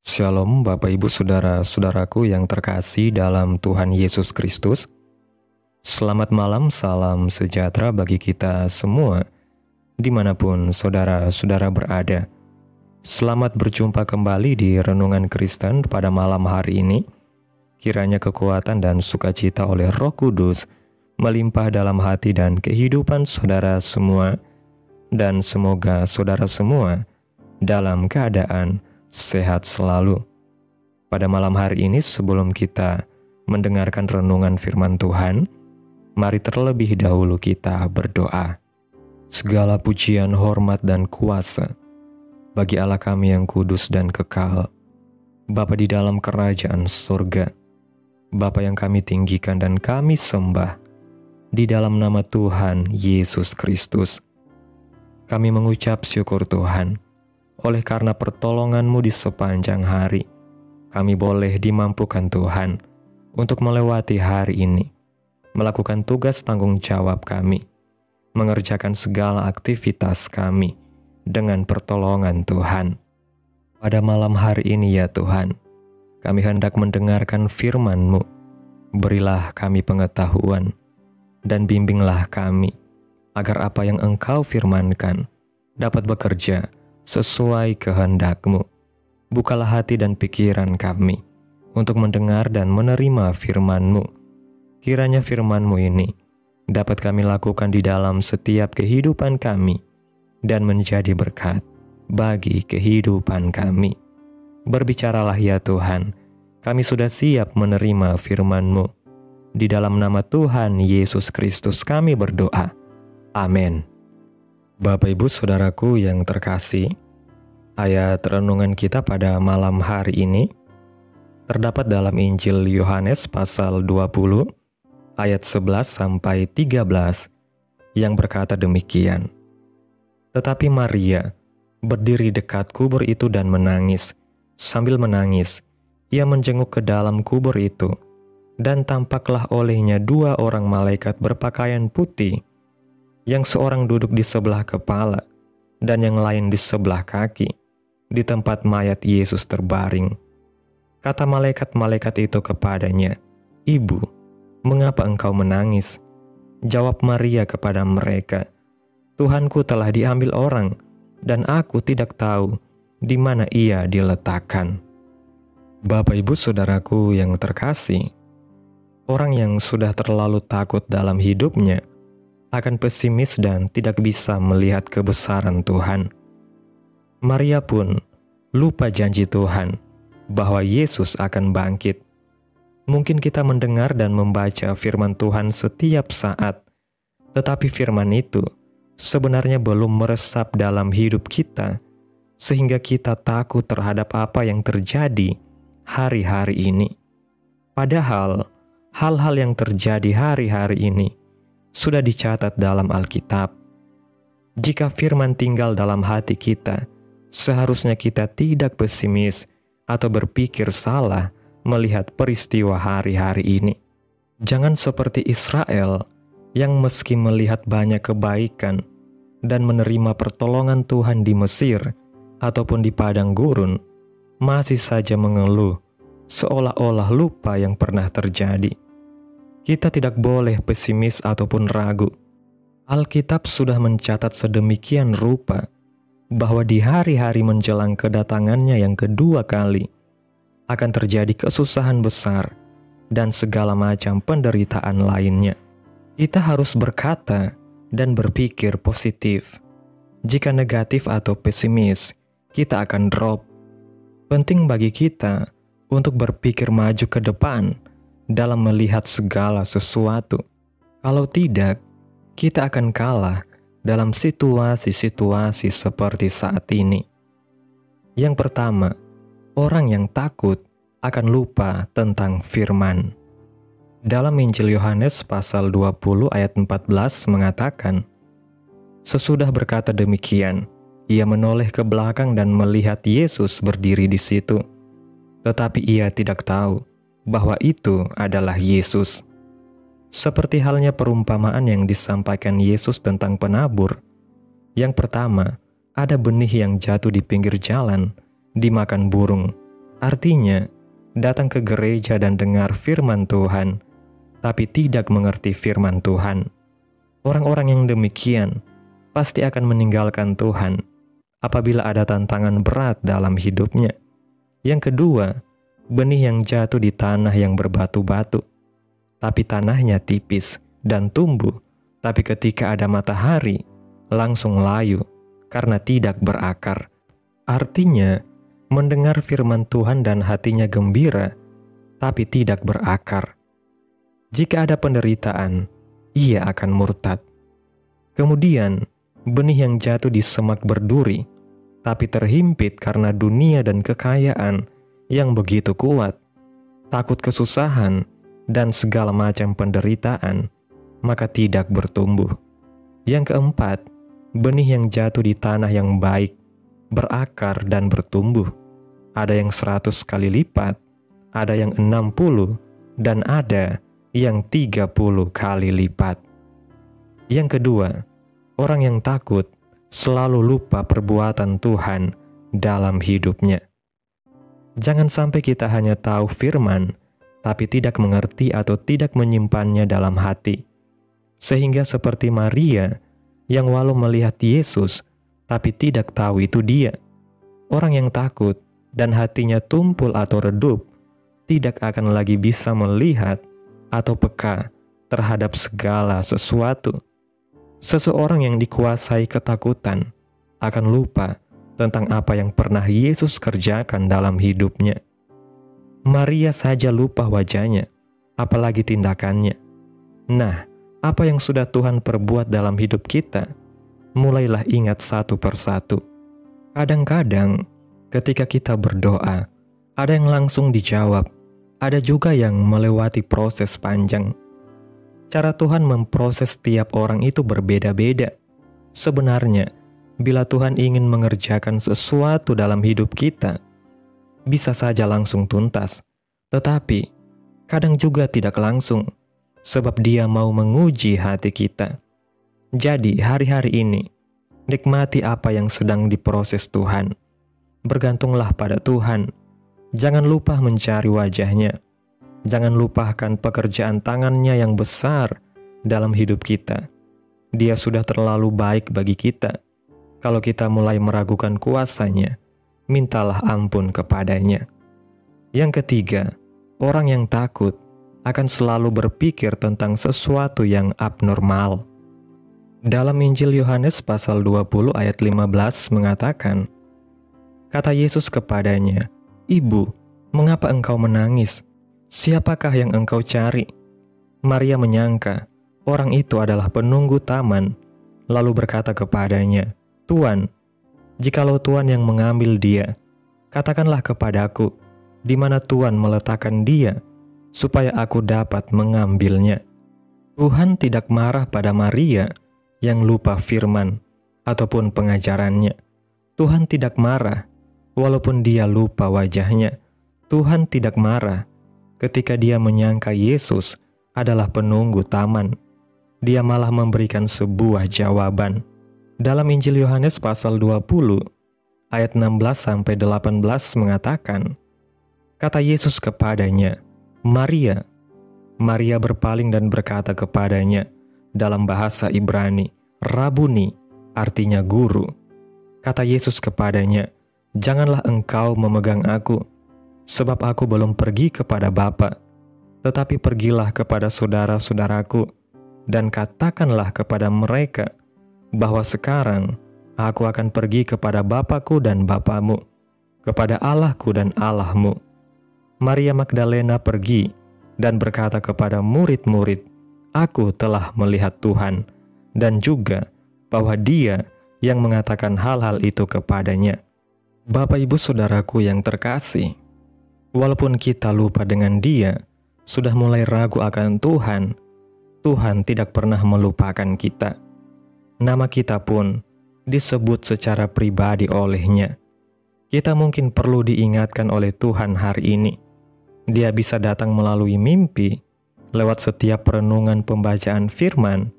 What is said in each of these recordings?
Shalom Bapak Ibu Saudara-saudaraku yang terkasih dalam Tuhan Yesus Kristus. Selamat malam, salam sejahtera bagi kita semua, dimanapun saudara-saudara berada. Selamat berjumpa kembali di Renungan Kristen pada malam hari ini. Kiranya kekuatan dan sukacita oleh Roh Kudus melimpah dalam hati dan kehidupan saudara semua, dan semoga saudara semua dalam keadaan sehat selalu. Pada malam hari ini, sebelum kita mendengarkan renungan firman Tuhan, mari terlebih dahulu kita berdoa. Segala pujian, hormat, dan kuasa bagi Allah kami yang kudus dan kekal, Bapa di dalam kerajaan surga, Bapa yang kami tinggikan dan kami sembah, di dalam nama Tuhan Yesus Kristus. Kami mengucap syukur Tuhan, oleh karena pertolongan-Mu di sepanjang hari, kami boleh dimampukan Tuhan untuk melewati hari ini, melakukan tugas tanggung jawab kami, mengerjakan segala aktivitas kami dengan pertolongan Tuhan. Pada malam hari ini ya Tuhan, kami hendak mendengarkan firman-Mu. Berilah kami pengetahuan dan bimbinglah kami, agar apa yang Engkau firmankan dapat bekerja sesuai kehendak-Mu. Bukalah hati dan pikiran kami untuk mendengar dan menerima firman-Mu. Kiranya firman-Mu ini dapat kami lakukan di dalam setiap kehidupan kami dan menjadi berkat bagi kehidupan kami. Berbicaralah ya Tuhan, kami sudah siap menerima firman-Mu. Di dalam nama Tuhan Yesus Kristus kami berdoa. Amin. Bapak Ibu Saudaraku yang terkasih, ayat renungan kita pada malam hari ini terdapat dalam Injil Yohanes pasal 20 ayat 11 sampai 13 yang berkata demikian. Tetapi Maria berdiri dekat kubur itu dan menangis. Sambil menangis, ia menjenguk ke dalam kubur itu, dan tampaklah olehnya dua orang malaikat berpakaian putih, yang seorang duduk di sebelah kepala dan yang lain di sebelah kaki, di tempat mayat Yesus terbaring. Kata malaikat-malaikat itu kepadanya, "Ibu, mengapa engkau menangis?" Jawab Maria kepada mereka, "Tuhanku telah diambil orang, dan aku tidak tahu di mana ia diletakkan." Bapak Ibu Saudaraku yang terkasih, orang yang sudah terlalu takut dalam hidupnya akan pesimis dan tidak bisa melihat kebesaran Tuhan. Maria pun lupa janji Tuhan bahwa Yesus akan bangkit. Mungkin kita mendengar dan membaca firman Tuhan setiap saat, tetapi firman itu sebenarnya belum meresap dalam hidup kita, sehingga kita takut terhadap apa yang terjadi hari-hari ini. Padahal hal-hal yang terjadi hari-hari ini sudah dicatat dalam Alkitab. Jika firman tinggal dalam hati kita, seharusnya kita tidak pesimis atau berpikir salah melihat peristiwa hari-hari ini. Jangan seperti Israel yang meski melihat banyak kebaikan dan menerima pertolongan Tuhan di Mesir ataupun di padang gurun, masih saja mengeluh seolah-olah lupa yang pernah terjadi. Kita tidak boleh pesimis ataupun ragu. Alkitab sudah mencatat sedemikian rupa bahwa di hari-hari menjelang kedatangannya yang kedua kali akan terjadi kesusahan besar dan segala macam penderitaan lainnya. Kita harus berkata dan berpikir positif. Jika negatif atau pesimis, kita akan drop. Penting bagi kita untuk berpikir maju ke depan dalam melihat segala sesuatu. Kalau tidak, kita akan kalah dalam situasi-situasi seperti saat ini. Yang pertama, orang yang takut akan lupa tentang firman. Dalam Injil Yohanes pasal 20 ayat 14 mengatakan, sesudah berkata demikian, ia menoleh ke belakang dan melihat Yesus berdiri di situ. Tetapi ia tidak tahu bahwa itu adalah Yesus. Seperti halnya perumpamaan yang disampaikan Yesus tentang penabur. Yang pertama, ada benih yang jatuh di pinggir jalan, dimakan burung. Artinya, datang ke gereja dan dengar firman Tuhan, tapi tidak mengerti firman Tuhan. Orang-orang yang demikian pasti akan meninggalkan Tuhan apabila ada tantangan berat dalam hidupnya. Yang kedua, benih yang jatuh di tanah yang berbatu-batu, tapi tanahnya tipis dan tumbuh, tapi ketika ada matahari, langsung layu karena tidak berakar. Artinya, mendengar firman Tuhan dan hatinya gembira, tapi tidak berakar. Jika ada penderitaan, ia akan murtad. Kemudian, benih yang jatuh di semak berduri, tapi terhimpit karena dunia dan kekayaan yang begitu kuat, takut kesusahan, dan segala macam penderitaan, maka tidak bertumbuh. Yang keempat, benih yang jatuh di tanah yang baik, berakar dan bertumbuh. Ada yang 100 kali lipat, ada yang 60, dan ada yang 30 kali lipat. Yang kedua, orang yang takut selalu lupa perbuatan Tuhan dalam hidupnya. Jangan sampai kita hanya tahu firman, tapi tidak mengerti atau tidak menyimpannya dalam hati. Sehingga seperti Maria, yang walau melihat Yesus, tapi tidak tahu itu dia. Orang yang takut dan hatinya tumpul atau redup, tidak akan lagi bisa melihat atau peka terhadap segala sesuatu. Seseorang yang dikuasai ketakutan akan lupa tentang apa yang pernah Yesus kerjakan dalam hidupnya. Maria saja lupa wajahnya, apalagi tindakannya. Nah, apa yang sudah Tuhan perbuat dalam hidup kita, mulailah ingat satu persatu. Kadang-kadang, ketika kita berdoa, ada yang langsung dijawab, ada juga yang melewati proses panjang. Cara Tuhan memproses setiap orang itu berbeda-beda. Sebenarnya, bila Tuhan ingin mengerjakan sesuatu dalam hidup kita, bisa saja langsung tuntas. Tetapi, kadang juga tidak langsung, sebab Dia mau menguji hati kita. Jadi, hari-hari ini, nikmati apa yang sedang diproses Tuhan. Bergantunglah pada Tuhan. Jangan lupa mencari wajahnya. Jangan lupakan pekerjaan tangannya yang besar dalam hidup kita. Dia sudah terlalu baik bagi kita. Kalau kita mulai meragukan kuasanya, mintalah ampun kepadanya. Yang ketiga, orang yang takut akan selalu berpikir tentang sesuatu yang abnormal. Dalam Injil Yohanes pasal 20 ayat 15 mengatakan, kata Yesus kepadanya, "Ibu, mengapa engkau menangis? Siapakah yang engkau cari?" Maria menyangka orang itu adalah penunggu taman, lalu berkata kepadanya, "Tuan, jikalau Tuan yang mengambil dia, katakanlah kepadaku, di mana Tuan meletakkan dia, supaya aku dapat mengambilnya." Tuhan tidak marah pada Maria yang lupa firman ataupun pengajarannya. Tuhan tidak marah walaupun dia lupa wajahnya. Tuhan tidak marah ketika dia menyangka Yesus adalah penunggu taman. Dia malah memberikan sebuah jawaban. Dalam Injil Yohanes pasal 20 ayat 16-18 mengatakan, kata Yesus kepadanya, "Maria." Maria berpaling dan berkata kepadanya dalam bahasa Ibrani, "Rabuni," artinya guru. Kata Yesus kepadanya, "Janganlah engkau memegang aku, sebab aku belum pergi kepada Bapa, tetapi pergilah kepada saudara-saudaraku, dan katakanlah kepada mereka bahwa sekarang aku akan pergi kepada Bapakku dan Bapamu, kepada Allahku dan Allahmu." Maria Magdalena pergi dan berkata kepada murid-murid, "Aku telah melihat Tuhan," dan juga bahwa Dia yang mengatakan hal-hal itu kepadanya. Bapak Ibu Saudaraku yang terkasih, walaupun kita lupa dengan Dia, sudah mulai ragu akan Tuhan, Tuhan tidak pernah melupakan kita. Nama kita pun disebut secara pribadi oleh-Nya. Kita mungkin perlu diingatkan oleh Tuhan hari ini. Dia bisa datang melalui mimpi, lewat setiap renungan pembacaan firman,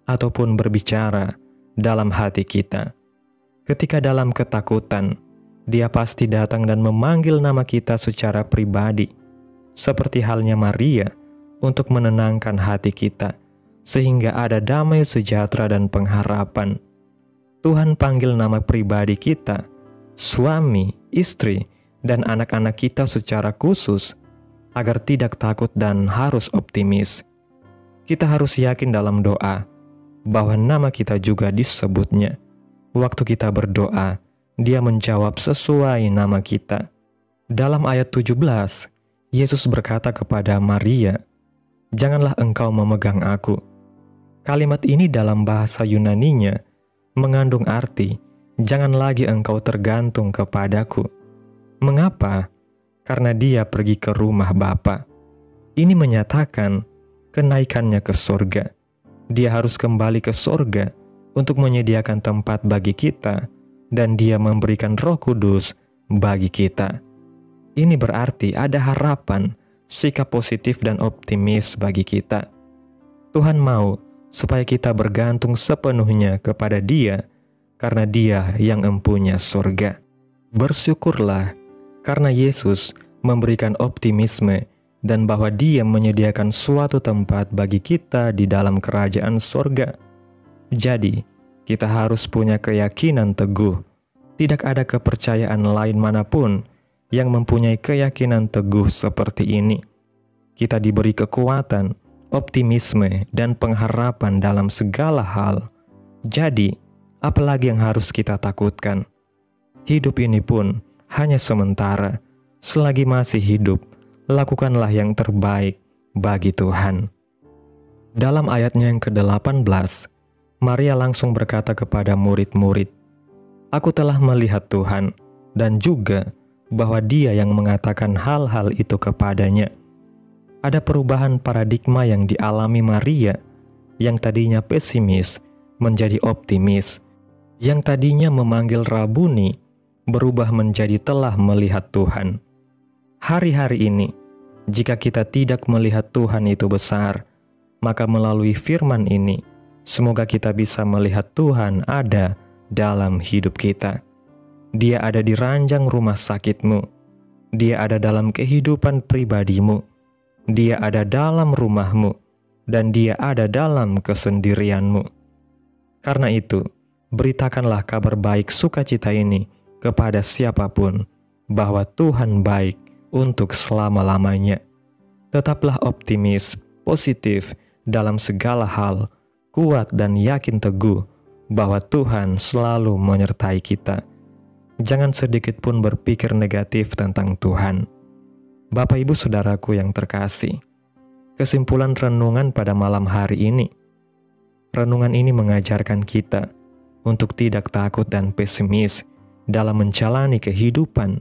ataupun berbicara dalam hati kita. Ketika dalam ketakutan, Dia pasti datang dan memanggil nama kita secara pribadi, seperti halnya Maria, untuk menenangkan hati kita, sehingga ada damai sejahtera dan pengharapan. Tuhan panggil nama pribadi kita, suami, istri, dan anak-anak kita secara khusus, agar tidak takut dan harus optimis. Kita harus yakin dalam doa, bahwa nama kita juga disebutnya. Waktu kita berdoa, Dia menjawab sesuai nama kita. Dalam ayat 17, Yesus berkata kepada Maria, "Janganlah engkau memegang aku." Kalimat ini dalam bahasa Yunaninya mengandung arti, "Jangan lagi engkau tergantung kepadaku." Mengapa? Karena Dia pergi ke rumah Bapa. Ini menyatakan kenaikannya ke sorga. Dia harus kembali ke sorga untuk menyediakan tempat bagi kita, dan Dia memberikan Roh Kudus bagi kita. Ini berarti ada harapan, sikap positif dan optimis bagi kita. Tuhan mau supaya kita bergantung sepenuhnya kepada Dia, karena Dia yang empunya sorga. Bersyukurlah karena Yesus memberikan optimisme dan bahwa Dia menyediakan suatu tempat bagi kita di dalam kerajaan sorga. Jadi, kita harus punya keyakinan teguh. Tidak ada kepercayaan lain manapun yang mempunyai keyakinan teguh seperti ini. Kita diberi kekuatan, optimisme, dan pengharapan dalam segala hal. Jadi, apalagi yang harus kita takutkan? Hidup ini pun hanya sementara. Selagi masih hidup, lakukanlah yang terbaik bagi Tuhan. Dalam ayatnya yang ke-18, Maria langsung berkata kepada murid-murid, "Aku telah melihat Tuhan," dan juga bahwa Dia yang mengatakan hal-hal itu kepadanya. Ada perubahan paradigma yang dialami Maria, yang tadinya pesimis menjadi optimis, yang tadinya memanggil Rabuni berubah menjadi telah melihat Tuhan. Hari-hari ini, jika kita tidak melihat Tuhan itu besar, maka melalui firman ini, semoga kita bisa melihat Tuhan ada dalam hidup kita. Dia ada di ranjang rumah sakitmu. Dia ada dalam kehidupan pribadimu. Dia ada dalam rumahmu. Dan Dia ada dalam kesendirianmu. Karena itu, beritakanlah kabar baik sukacita ini kepada siapapun, bahwa Tuhan baik untuk selama-lamanya. Tetaplah optimis, positif dalam segala hal, kuat dan yakin teguh bahwa Tuhan selalu menyertai kita. Jangan sedikit pun berpikir negatif tentang Tuhan. Bapak Ibu Saudaraku yang terkasih, kesimpulan renungan pada malam hari ini. Renungan ini mengajarkan kita untuk tidak takut dan pesimis dalam menjalani kehidupan,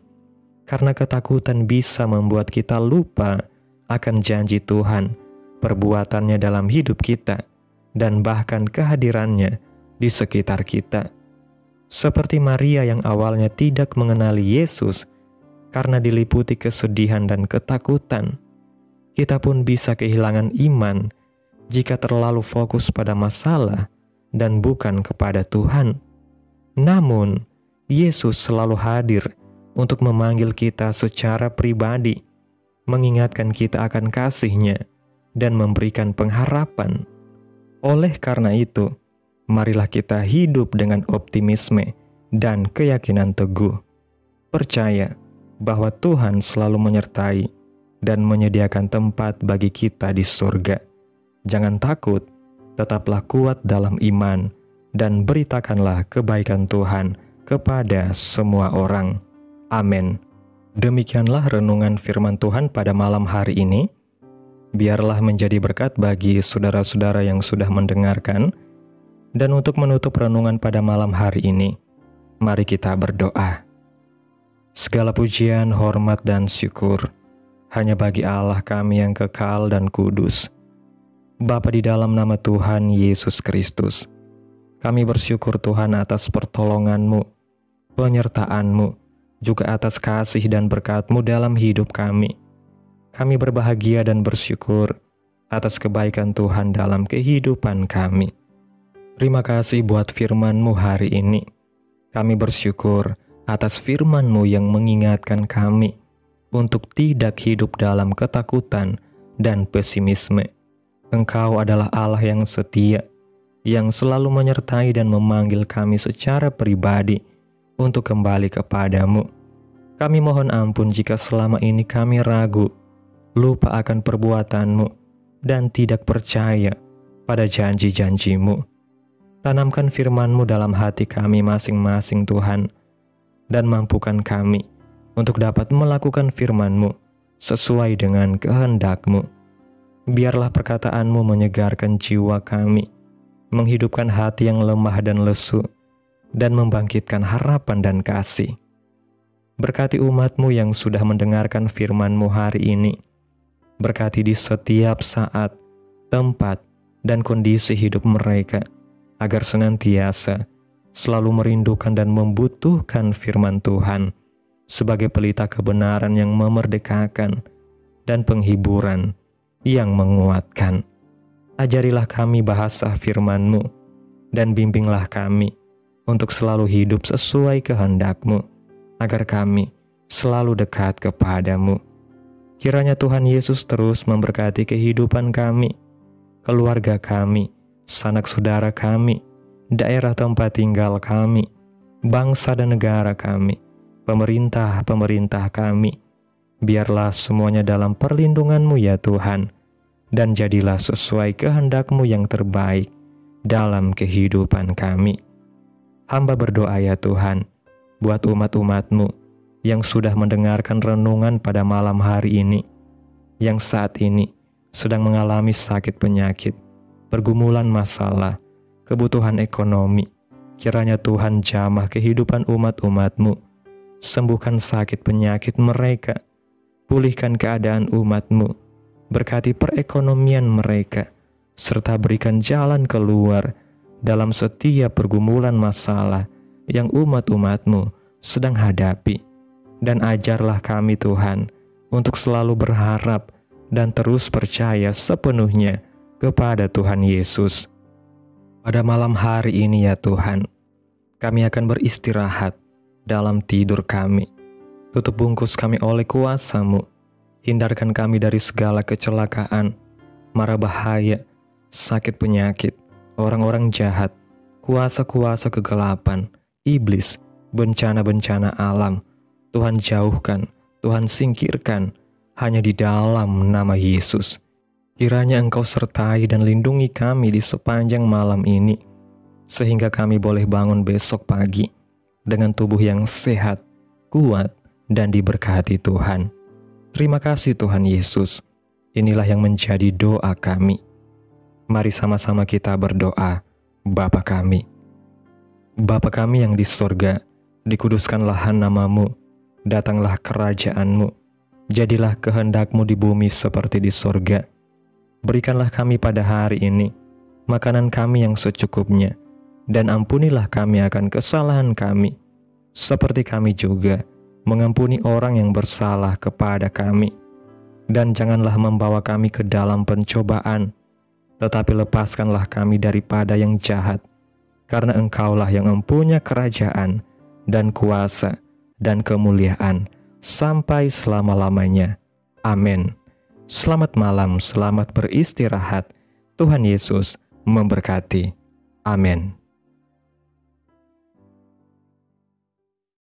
karena ketakutan bisa membuat kita lupa akan janji Tuhan, perbuatannya dalam hidup kita, dan bahkan kehadirannya di sekitar kita. Seperti Maria yang awalnya tidak mengenali Yesus karena diliputi kesedihan dan ketakutan, kita pun bisa kehilangan iman jika terlalu fokus pada masalah dan bukan kepada Tuhan. Namun, Yesus selalu hadir untuk memanggil kita secara pribadi, mengingatkan kita akan kasih-Nya, dan memberikan pengharapan. Oleh karena itu, marilah kita hidup dengan optimisme dan keyakinan teguh. Percaya bahwa Tuhan selalu menyertai dan menyediakan tempat bagi kita di surga. Jangan takut, tetaplah kuat dalam iman, dan beritakanlah kebaikan Tuhan kepada semua orang. Amin. Demikianlah renungan firman Tuhan pada malam hari ini. Biarlah menjadi berkat bagi saudara-saudara yang sudah mendengarkan. Dan untuk menutup renungan pada malam hari ini, mari kita berdoa. Segala pujian, hormat, dan syukur hanya bagi Allah kami yang kekal dan kudus. Bapa, di dalam nama Tuhan Yesus Kristus, kami bersyukur Tuhan atas pertolongan-Mu, penyertaan-Mu, juga atas kasih dan berkat-Mu dalam hidup kami. Kami berbahagia dan bersyukur atas kebaikan Tuhan dalam kehidupan kami. Terima kasih buat firman-Mu hari ini. Kami bersyukur atas firman-Mu yang mengingatkan kami untuk tidak hidup dalam ketakutan dan pesimisme. Engkau adalah Allah yang setia, yang selalu menyertai dan memanggil kami secara pribadi untuk kembali kepadamu. Kami mohon ampun jika selama ini kami ragu, lupa akan perbuatan-Mu, dan tidak percaya pada janji-janji-Mu. Tanamkan firman-Mu dalam hati kami masing-masing Tuhan, dan mampukan kami untuk dapat melakukan firman-Mu sesuai dengan kehendak-Mu. Biarlah perkataan-Mu menyegarkan jiwa kami, menghidupkan hati yang lemah dan lesu, dan membangkitkan harapan dan kasih. Berkati umat-Mu yang sudah mendengarkan firman-Mu hari ini. Berkati di setiap saat, tempat, dan kondisi hidup mereka, agar senantiasa selalu merindukan dan membutuhkan firman Tuhan sebagai pelita kebenaran yang memerdekakan dan penghiburan yang menguatkan. Ajarilah kami bahasa firman-Mu, dan bimbinglah kami untuk selalu hidup sesuai kehendak-Mu, agar kami selalu dekat kepadamu. Kiranya Tuhan Yesus terus memberkati kehidupan kami, keluarga kami, sanak saudara kami, daerah tempat tinggal kami, bangsa dan negara kami, pemerintah-pemerintah kami. Biarlah semuanya dalam perlindungan-Mu ya Tuhan, dan jadilah sesuai kehendak-Mu yang terbaik dalam kehidupan kami. Hamba berdoa ya Tuhan, buat umat-umat-Mu yang sudah mendengarkan renungan pada malam hari ini, yang saat ini sedang mengalami sakit penyakit, pergumulan masalah, kebutuhan ekonomi. Kiranya Tuhan jamah kehidupan umat-umat-Mu, sembuhkan sakit penyakit mereka, pulihkan keadaan umat-Mu, berkati perekonomian mereka, serta berikan jalan keluar dalam setiap pergumulan masalah yang umat-umat-Mu sedang hadapi. Dan ajarlah kami Tuhan untuk selalu berharap dan terus percaya sepenuhnya kepada Tuhan Yesus. Pada malam hari ini ya Tuhan, kami akan beristirahat dalam tidur kami. Tutup bungkus kami oleh kuasa-Mu. Hindarkan kami dari segala kecelakaan, mara bahaya, sakit penyakit, orang-orang jahat, kuasa-kuasa kegelapan, iblis, bencana-bencana alam. Tuhan jauhkan, Tuhan singkirkan, hanya di dalam nama Yesus. Kiranya Engkau sertai dan lindungi kami di sepanjang malam ini, sehingga kami boleh bangun besok pagi dengan tubuh yang sehat, kuat, dan diberkati Tuhan. Terima kasih Tuhan Yesus. Inilah yang menjadi doa kami. Mari sama-sama kita berdoa. Bapa kami. Bapa kami yang di sorga, dikuduskanlah nama-Mu, datanglah kerajaan-Mu, jadilah kehendak-Mu di bumi seperti di sorga. Berikanlah kami pada hari ini makanan kami yang secukupnya, dan ampunilah kami akan kesalahan kami, seperti kami juga mengampuni orang yang bersalah kepada kami. Dan janganlah membawa kami ke dalam pencobaan, tetapi lepaskanlah kami daripada yang jahat, karena Engkaulah yang mempunyai kerajaan dan kuasa dan kemuliaan sampai selama-lamanya. Amin. Selamat malam, selamat beristirahat. Tuhan Yesus memberkati. Amin.